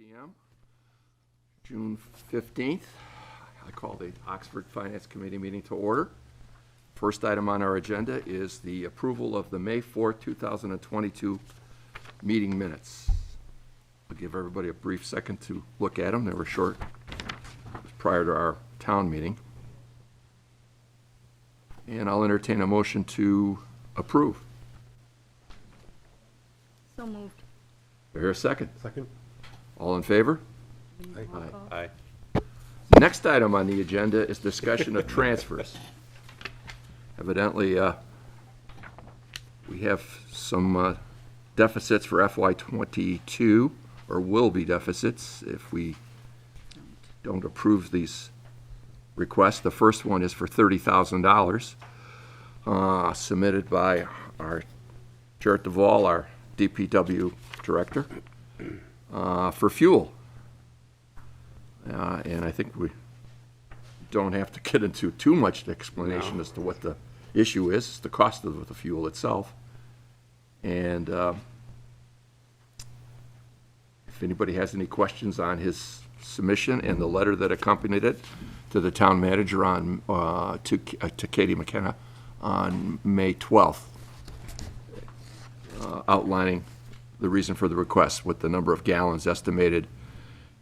p.m. June 15th. I call the Oxford Finance Committee meeting to order. First item on our agenda is the approval of the May 4th, 2022 meeting minutes. I'll give everybody a brief second to look at them. They were short. It was prior to our town meeting. And I'll entertain a motion to approve. So moved. Do I hear a second? Second. All in favor? Aye. Next item on the agenda is discussion of transfers. Evidently, we have some deficits for FY '22, or will be deficits if we don't approve these requests. The first one is for $30,000, submitted by our Jarrett Duvall, our DPW director, for fuel. And I think we don't have to get into too much explanation as to what the issue is. It's the cost of the fuel itself. And if anybody has any questions on his submission and the letter that accompanied it to the town manager on to Katie McKenna on May 12th, outlining the reason for the request with the number of gallons estimated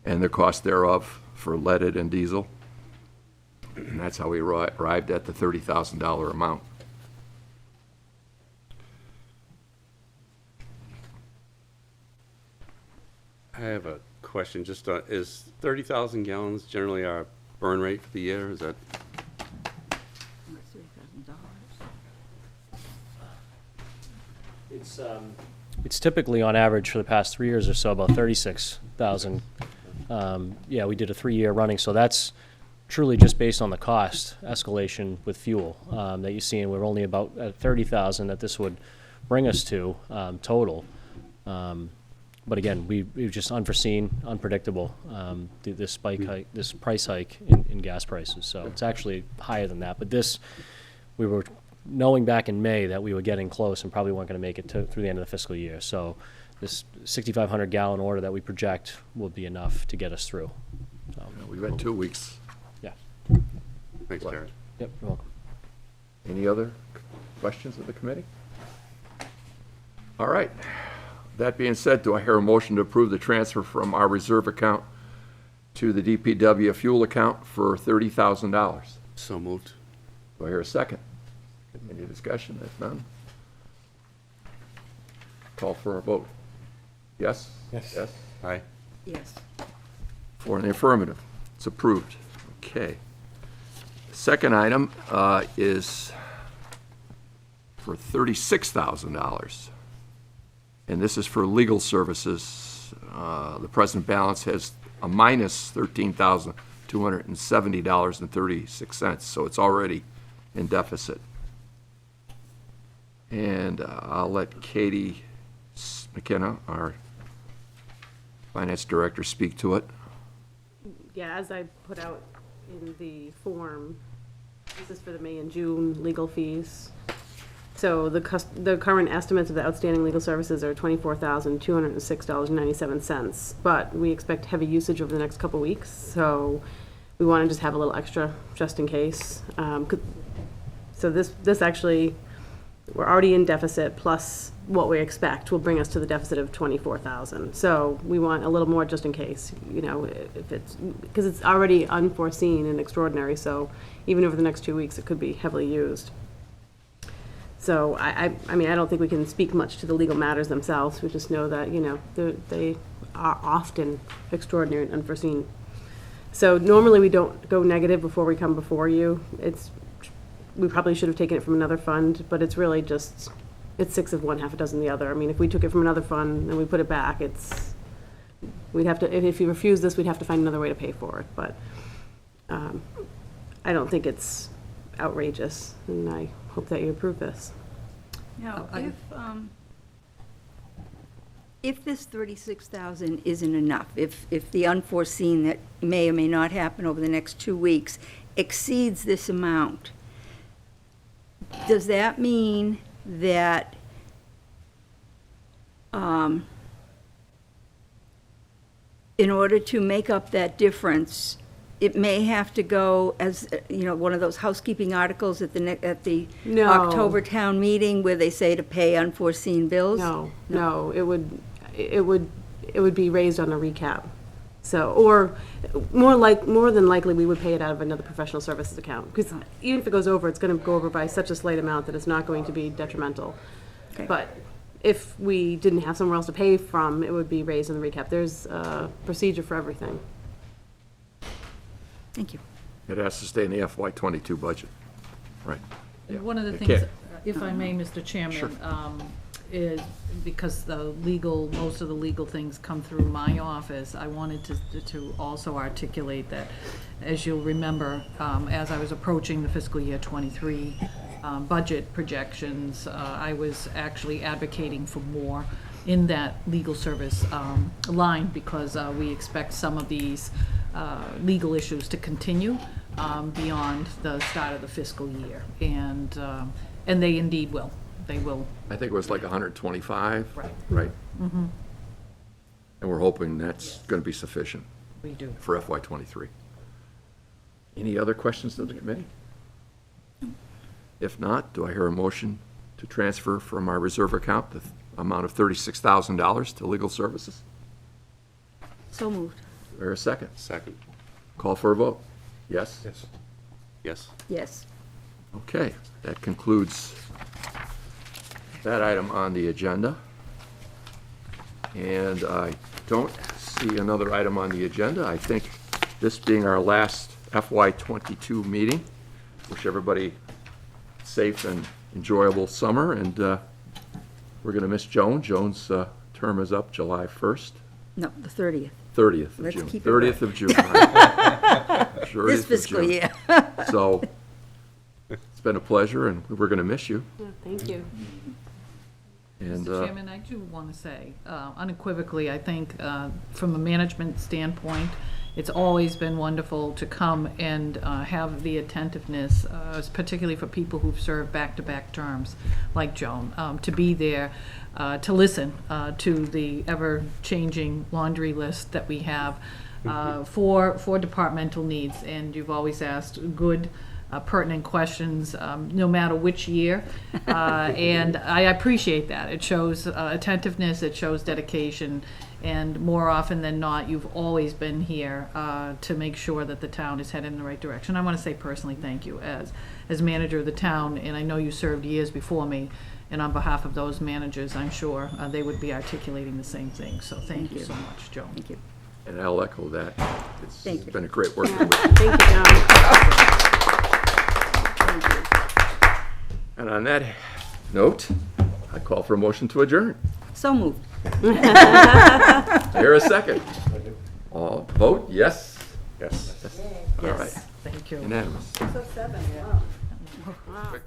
and the cost thereof for leaded and diesel. And that's how we arrived at the $30,000 amount. I have a question, just is 30,000 gallons generally our burn rate for the year? Is that, It's typically on average for the past 3 years or so about 36,000. Yeah, we did a 3-year running, so that's truly just based on the cost escalation with fuel that you see, and we're only about at 30,000 that this would bring us to total. But again, we've just unforeseen, unpredictable this spike hike, this price hike in gas prices. So it's actually higher than that. But this, we were knowing back in May that we were getting close and probably weren't going to make it through the end of the fiscal year. So this 6,500 gallon order that we project will be enough to get us through. So, We've had 2 weeks. yeah. thanks, Jared. Yep, you're welcome. Any other questions of the committee? All right. That being said, do I hear a motion to approve the transfer from our reserve account to the DPW fuel account for $30,000? So moved. Do I hear a second? Any discussion? If none, call for a vote. Yes? Yes. Yes? Aye. Yes. For in the affirmative. It's approved. Okay. Second item is for $36,000. And this is for legal services. The present balance has a minus $13,270.36, so it's already in deficit. And I'll let Katie McKenna, our finance director, speak to it. Yeah, as I put out in the form, this is for the May and June legal fees. So the current estimates of the outstanding legal services are $24,206.97, but we expect heavy usage over the next couple weeks, so we want to just have a little extra just in case. So this actually, we're already in deficit, plus what we expect will bring us to the deficit of 24,000. So we want a little more just in case, you know, if it's, because it's already unforeseen and extraordinary, so even over the next 2 weeks, it could be heavily used. So I mean, I don't think we can speak much to the legal matters themselves. We just know that, you know, they are often extraordinary and unforeseen. So normally we don't go negative before we come before you. We probably should have taken it from another fund, but it's really just, it's 6 of one, half a dozen the other. I mean, if we took it from another fund and we put it back, we'd have to, if you refuse this, we'd have to find another way to pay for it. But I don't think it's outrageous, and I hope that you approve this. Now, if this 36,000 isn't enough, if the unforeseen that may or may not happen over the next 2 weeks exceeds this amount, does that mean that in order to make up that difference, it may have to go as, one of those housekeeping articles at the No. October town meeting where they say to pay unforeseen bills? No, it would be raised on a recap. So, or more than likely, we would pay it out of another professional services account. Because even if it goes over, it's gonna go over by such a slight amount that it's not going to be detrimental. Okay. But if we didn't have somewhere else to pay from, it would be raised in the recap. There's a procedure for everything. Thank you. It has to stay in the FY '22 budget. Right. Yeah. And one of the It things, can't- if I may, Mr. Chairman, is because most of the legal things come through my office, I wanted to also articulate that, as you'll remember, as I was approaching the fiscal year '23 budget projections, I was actually advocating for more in that legal service line, because we expect some of these legal issues to continue beyond the start of the fiscal year. And they indeed will. They will. I think it was like 125. Right. Right? And we're hoping that's going to be sufficient We do. for FY '23. Any other questions to the committee? If not, do I hear a motion to transfer from our reserve account the amount of $36,000 to legal services? So moved. Is there a second? Second. Call for a vote? Yes? Yes. Yes. Yes. Okay, that concludes that item on the agenda. And I don't see another item on the agenda. I think this being our last FY '22 meeting, wish everybody safe and enjoyable summer, and we're going to miss Joan. Joan's term is up July 1st, No, the 30th. 30th of Let's June. keep it 30th of June. Right. 30th This of fiscal June. year. So, it's been a pleasure, and we're going to miss you. Thank you. And Mr. Chairman, I do want to say, unequivocally, I think, from a management standpoint, it's always been wonderful to come and have the attentiveness, particularly for people who've served back-to-back terms, like Joan, to be there, to listen to the ever-changing laundry list that we have for departmental needs. And you've always asked good, pertinent questions, no matter which year. And I appreciate that. It shows attentiveness, it shows dedication, and more often than not, you've always been here to make sure that the town is headed in the right direction. I want to say personally thank you as manager of the town, and I know you served years before me, and on behalf of those managers, I'm sure they would be articulating the same thing. So thank you so much, Joan. Thank you. And I'll echo that. Thank It's you. been a great working with you. Thank you, John. Thank you. And on that note, I call for a motion to adjourn. So moved. Here a second. All vote, yes? Yes. All right, Thank you. unanimous. So 7, wow. Quick.